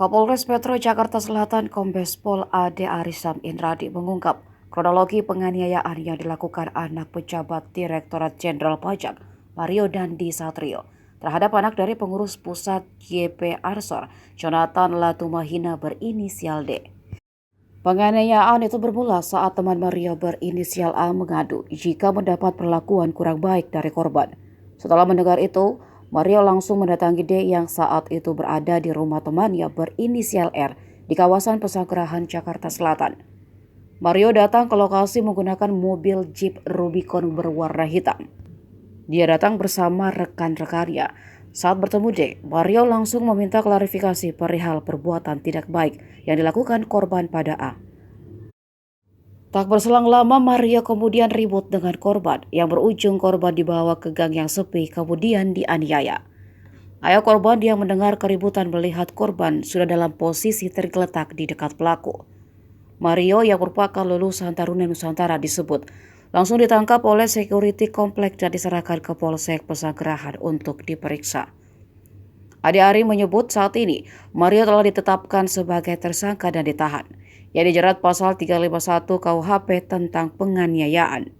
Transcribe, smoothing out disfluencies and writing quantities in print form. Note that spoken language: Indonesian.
Kapolres Metro Jakarta Selatan Kombes Pol Ade Arisam Indradi mengungkap kronologi penganiayaan yang dilakukan anak pejabat Direktorat Jenderal Pajak Mario Dandi Satrio terhadap anak dari pengurus pusat YP Ansor, Jonathan Latumahina berinisial D. Penganiayaan itu bermula saat teman Mario berinisial A mengadu jika mendapat perlakuan kurang baik dari korban. Setelah mendengar itu, Mario langsung mendatangi D yang saat itu berada di rumah temannya berinisial R di kawasan Pesanggerahan, Jakarta Selatan. Mario datang ke lokasi menggunakan mobil Jeep Rubicon berwarna hitam. Dia datang bersama rekan-rekannya. Saat bertemu D, Mario langsung meminta klarifikasi perihal perbuatan tidak baik yang dilakukan korban pada A. Tak berselang lama, Mario kemudian ribut dengan korban yang berujung korban dibawa ke gang yang sepi kemudian dianiaya. Ayah korban yang mendengar keributan melihat korban sudah dalam posisi tergeletak di dekat pelaku. Mario yang merupakan lulusan Taruna Nusantara disebut langsung ditangkap oleh security komplek dan diserahkan ke Polsek Pesanggerahan untuk diperiksa. Ade Ari menyebut saat ini Mario telah ditetapkan sebagai tersangka dan ditahan. Ia dijerat pasal 351 KUHP tentang penganiayaan.